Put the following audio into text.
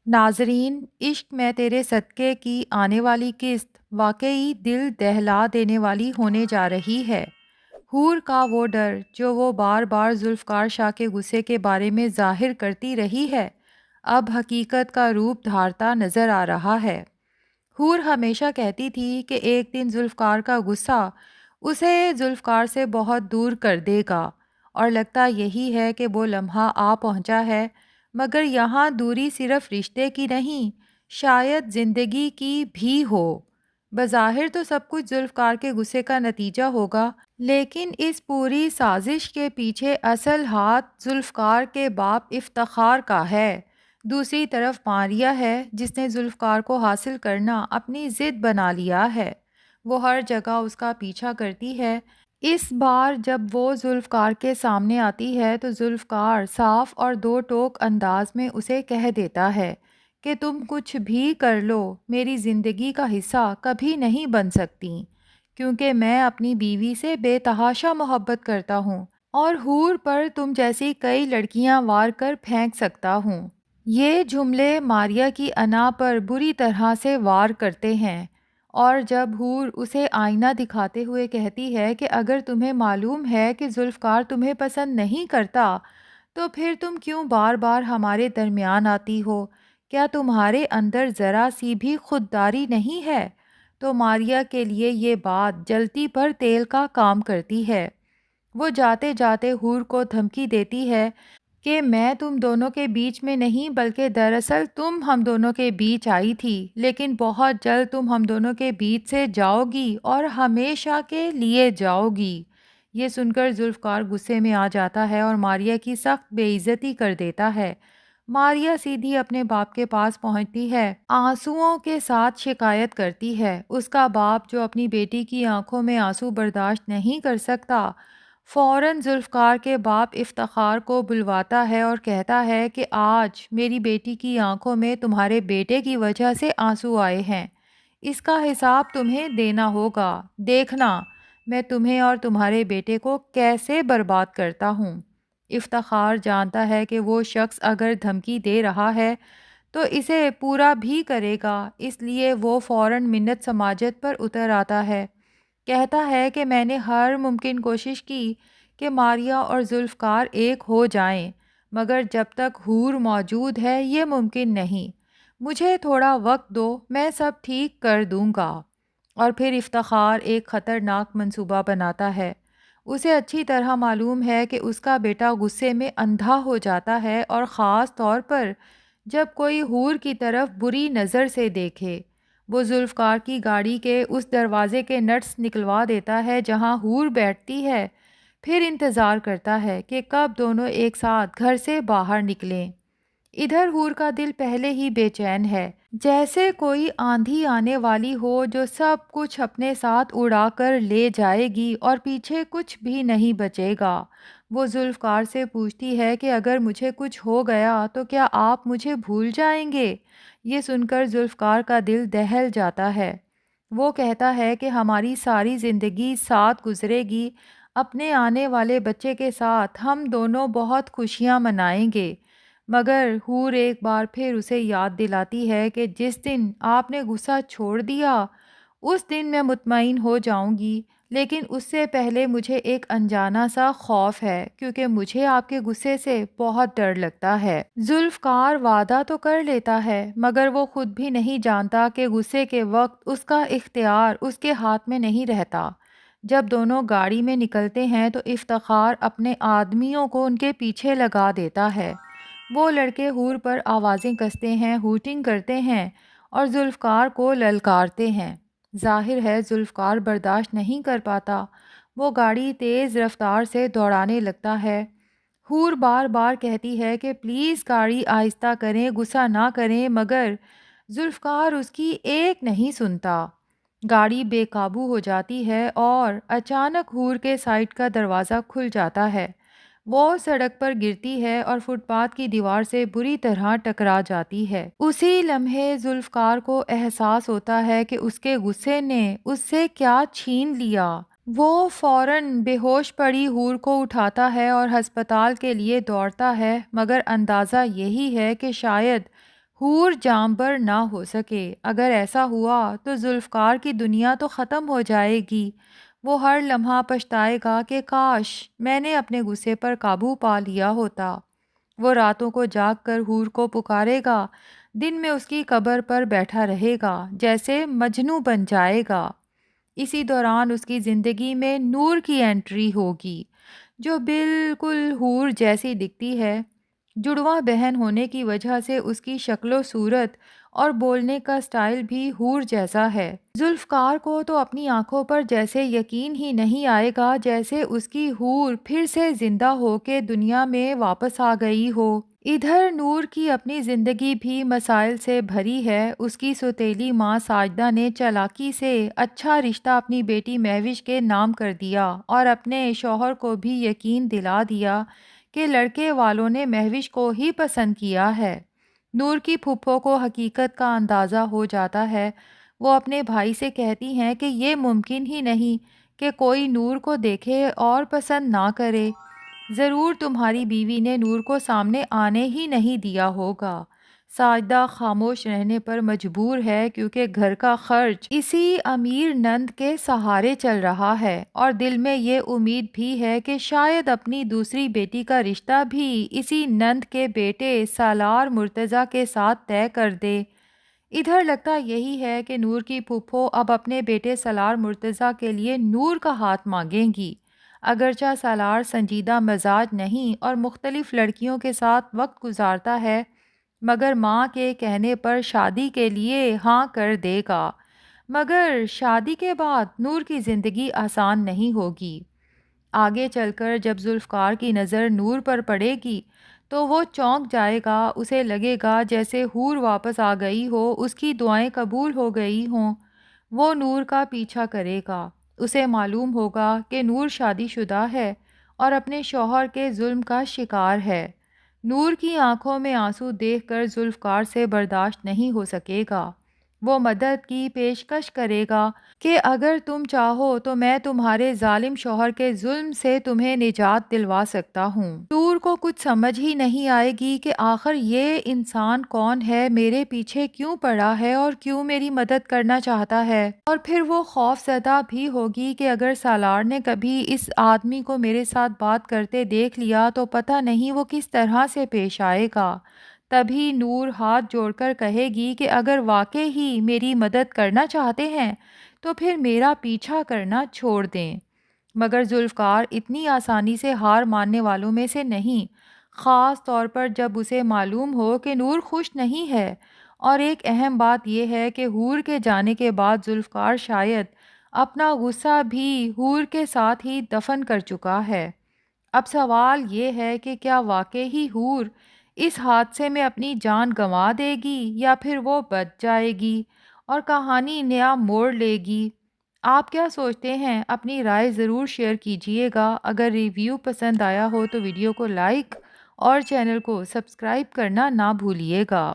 ناظرین، عشق میں تیرے صدقے کی آنے والی قسط واقعی دل دہلا دینے والی ہونے جا رہی ہے۔ حور کا وہ ڈر جو وہ بار بار ذوالفقار شاہ کے غصے کے بارے میں ظاہر کرتی رہی ہے، اب حقیقت کا روپ دھارتا نظر آ رہا ہے۔ حور ہمیشہ کہتی تھی کہ ایک دن ذوالفقار کا غصہ اسے ذوالفقار سے بہت دور کر دے گا، اور لگتا یہی ہے کہ وہ لمحہ آ پہنچا ہے، مگر یہاں دوری صرف رشتے کی نہیں، شاید زندگی کی بھی ہو۔ بظاہر تو سب کچھ ذوالفقار کے غصے کا نتیجہ ہوگا، لیکن اس پوری سازش کے پیچھے اصل ہاتھ ذوالفقار کے باپ افتخار کا ہے۔ دوسری طرف ماریہ ہے جس نے ذوالفقار کو حاصل کرنا اپنی ضد بنا لیا ہے۔ وہ ہر جگہ اس کا پیچھا کرتی ہے۔ اس بار جب وہ ذوالفقار کے سامنے آتی ہے تو ذوالفقار صاف اور دو ٹوک انداز میں اسے کہہ دیتا ہے کہ تم کچھ بھی کر لو، میری زندگی کا حصہ کبھی نہیں بن سکتی، کیونکہ میں اپنی بیوی سے بے تحاشا محبت کرتا ہوں اور حور پر تم جیسی کئی لڑکیاں وار کر پھینک سکتا ہوں۔ یہ جملے ماریہ کی انا پر بری طرح سے وار کرتے ہیں، اور جب حور اسے آئینہ دکھاتے ہوئے کہتی ہے کہ اگر تمہیں معلوم ہے کہ ذوالفقار تمہیں پسند نہیں کرتا تو پھر تم کیوں بار بار ہمارے درمیان آتی ہو؟ کیا تمہارے اندر ذرا سی بھی خودداری نہیں ہے؟ تو ماریہ کے لیے یہ بات جلتی پر تیل کا کام کرتی ہے۔ وہ جاتے جاتے حور کو دھمکی دیتی ہے کہ میں تم دونوں کے بیچ میں نہیں بلکہ دراصل تم ہم دونوں کے بیچ آئی تھی، لیکن بہت جلد تم ہم دونوں کے بیچ سے جاؤ گی اور ہمیشہ کے لیے جاؤ گی۔ یہ سن کر ذوالفقار غصے میں آ جاتا ہے اور ماریہ کی سخت بے عزتی کر دیتا ہے۔ ماریہ سیدھی اپنے باپ کے پاس پہنچتی ہے، آنسوؤں کے ساتھ شکایت کرتی ہے۔ اس کا باپ جو اپنی بیٹی کی آنکھوں میں آنسو برداشت نہیں کر سکتا، فوراً ذوالفقار کے باپ افتخار کو بلواتا ہے اور کہتا ہے کہ آج میری بیٹی کی آنکھوں میں تمہارے بیٹے کی وجہ سے آنسو آئے ہیں، اس کا حساب تمہیں دینا ہوگا، دیکھنا میں تمہیں اور تمہارے بیٹے کو کیسے برباد کرتا ہوں۔ افتخار جانتا ہے کہ وہ شخص اگر دھمکی دے رہا ہے تو اسے پورا بھی کرے گا، اس لیے وہ فوراً منت سماجت پر اتر آتا ہے۔ کہتا ہے کہ میں نے ہر ممکن کوشش کی کہ ماریہ اور ذوالفقار ایک ہو جائیں، مگر جب تک حور موجود ہے یہ ممکن نہیں۔ مجھے تھوڑا وقت دو، میں سب ٹھیک کر دوں گا۔ اور پھر افتخار ایک خطرناک منصوبہ بناتا ہے۔ اسے اچھی طرح معلوم ہے کہ اس کا بیٹا غصے میں اندھا ہو جاتا ہے، اور خاص طور پر جب کوئی حور کی طرف بری نظر سے دیکھے۔ وہ ذوالفقار کی گاڑی کے اس دروازے کے نٹس نکلوا دیتا ہے جہاں حور بیٹھتی ہے، پھر انتظار کرتا ہے کہ کب دونوں ایک ساتھ گھر سے باہر نکلیں۔ ادھر حور کا دل پہلے ہی بے چین ہے، جیسے کوئی آندھی آنے والی ہو جو سب کچھ اپنے ساتھ اڑا کر لے جائے گی اور پیچھے کچھ بھی نہیں بچے گا۔ وہ ذوالفقار سے پوچھتی ہے کہ اگر مجھے کچھ ہو گیا تو کیا آپ مجھے بھول جائیں گے؟ یہ سن کر ذوالفقار کا دل دہل جاتا ہے۔ وہ کہتا ہے کہ ہماری ساری زندگی ساتھ گزرے گی، اپنے آنے والے بچے کے ساتھ ہم دونوں بہت خوشیاں منائیں گے، مگر حور ایک بار پھر اسے یاد دلاتی ہے کہ جس دن آپ نے غصہ چھوڑ دیا اس دن میں مطمئن ہو جاؤں گی، لیکن اس سے پہلے مجھے ایک انجانا سا خوف ہے، کیونکہ مجھے آپ کے غصے سے بہت ڈر لگتا ہے۔ ذوالفقار وعدہ تو کر لیتا ہے، مگر وہ خود بھی نہیں جانتا کہ غصے کے وقت اس کا اختیار اس کے ہاتھ میں نہیں رہتا۔ جب دونوں گاڑی میں نکلتے ہیں تو افتخار اپنے آدمیوں کو ان کے پیچھے لگا دیتا ہے۔ وہ لڑکے حور پر آوازیں کستے ہیں، ہوٹنگ کرتے ہیں اور ذوالفقار کو للکارتے ہیں۔ ظاہر ہے ذوالفقار برداشت نہیں کر پاتا، وہ گاڑی تیز رفتار سے دوڑانے لگتا ہے۔ حور بار بار کہتی ہے کہ پلیز گاڑی آہستہ کریں، غصہ نہ کریں، مگر ذوالفقار اس کی ایک نہیں سنتا۔ گاڑی بے قابو ہو جاتی ہے اور اچانک حور کے سائڈ کا دروازہ کھل جاتا ہے۔ وہ سڑک پر گرتی ہے اور فٹ پاتھ کی دیوار سے بری طرح ٹکرا جاتی ہے۔ اسی لمحے ذوالفقار کو احساس ہوتا ہے کہ اس کے غصے نے اس سے کیا چھین لیا۔ وہ فوراً بے ہوش پڑی حور کو اٹھاتا ہے اور ہسپتال کے لیے دوڑتا ہے، مگر اندازہ یہی ہے کہ شاید حور جانبر نہ ہو سکے۔ اگر ایسا ہوا تو ذوالفقار کی دنیا تو ختم ہو جائے گی۔ وہ ہر لمحہ پچھتائے گا کہ کاش میں نے اپنے غصے پر قابو پا لیا ہوتا۔ وہ راتوں کو جاگ کر حور کو پکارے گا، دن میں اس کی قبر پر بیٹھا رہے گا، جیسے مجنوں بن جائے گا۔ اسی دوران اس کی زندگی میں نور کی انٹری ہوگی، جو بالکل حور جیسی دکھتی ہے۔ جڑواں بہن ہونے کی وجہ سے اس کی شکل و صورت اور بولنے کا سٹائل بھی حور جیسا ہے۔ ذوالفقار کو تو اپنی آنکھوں پر جیسے یقین ہی نہیں آئے گا جیسے اس کی حور پھر سے زندہ ہو کے دنیا میں واپس آ گئی ہو۔ ادھر نور کی اپنی زندگی بھی مسائل سے بھری ہے۔ اس کی سوتیلی ماں ساجدہ نے چالاکی سے اچھا رشتہ اپنی بیٹی مہوش کے نام کر دیا اور اپنے شوہر کو بھی یقین دلا دیا کہ لڑکے والوں نے مہوش کو ہی پسند کیا ہے۔ نور کی پھپھو کو حقیقت کا اندازہ ہو جاتا ہے۔ وہ اپنے بھائی سے کہتی ہیں کہ یہ ممکن ہی نہیں کہ کوئی نور کو دیکھے اور پسند نہ کرے۔ ضرور تمہاری بیوی نے نور کو سامنے آنے ہی نہیں دیا ہوگا۔ ساجدہ خاموش رہنے پر مجبور ہے کیونکہ گھر کا خرچ اسی امیر نند کے سہارے چل رہا ہے، اور دل میں یہ امید بھی ہے کہ شاید اپنی دوسری بیٹی کا رشتہ بھی اسی نند کے بیٹے سالار مرتضیٰ کے ساتھ طے کر دے۔ ادھر لگتا یہی ہے کہ نور کی پھپھو اب اپنے بیٹے سالار مرتضیٰ کے لیے نور کا ہاتھ مانگیں گی۔ اگرچہ سالار سنجیدہ مزاج نہیں اور مختلف لڑکیوں کے ساتھ وقت گزارتا ہے، مگر ماں کے کہنے پر شادی کے لیے ہاں کر دے گا۔ مگر شادی کے بعد نور کی زندگی آسان نہیں ہوگی۔ آگے چل کر جب ذوالفقار کی نظر نور پر پڑے گی تو وہ چونک جائے گا۔ اسے لگے گا جیسے حور واپس آ گئی ہو، اس کی دعائیں قبول ہو گئی ہوں۔ وہ نور کا پیچھا کرے گا۔ اسے معلوم ہوگا کہ نور شادی شدہ ہے اور اپنے شوہر کے ظلم کا شکار ہے۔ نور کی آنکھوں میں آنسو دیکھ کر ذوالفقار سے برداشت نہیں ہو سکے گا۔ وہ مدد کی پیشکش کرے گا کہ اگر تم چاہو تو میں تمہارے ظالم شوہر کے ظلم سے تمہیں نجات دلوا سکتا ہوں۔ نور کو کچھ سمجھ ہی نہیں آئے گی کہ آخر یہ انسان کون ہے، میرے پیچھے کیوں پڑا ہے اور کیوں میری مدد کرنا چاہتا ہے۔ اور پھر وہ خوف زدہ بھی ہوگی کہ اگر سالار نے کبھی اس آدمی کو میرے ساتھ بات کرتے دیکھ لیا تو پتہ نہیں وہ کس طرح سے پیش آئے گا۔ تبھی نور ہاتھ جوڑ کر کہے گی کہ اگر واقع ہی میری مدد کرنا چاہتے ہیں تو پھر میرا پیچھا کرنا چھوڑ دیں۔ مگر ذوالفقار اتنی آسانی سے ہار ماننے والوں میں سے نہیں، خاص طور پر جب اسے معلوم ہو کہ نور خوش نہیں ہے۔ اور ایک اہم بات یہ ہے کہ حور کے جانے کے بعد ذوالفقار شاید اپنا غصہ بھی حور کے ساتھ ہی دفن کر چکا ہے۔ اب سوال یہ ہے کہ کیا واقع ہی حور اس حادثے میں اپنی جان گنوا دے گی یا پھر وہ بچ جائے گی اور کہانی نیا موڑ لے گی؟ آپ کیا سوچتے ہیں؟ اپنی رائے ضرور شیئر کیجیے گا۔ اگر ریویو پسند آیا ہو تو ویڈیو کو لائک اور چینل کو سبسکرائب کرنا نہ بھولیے گا۔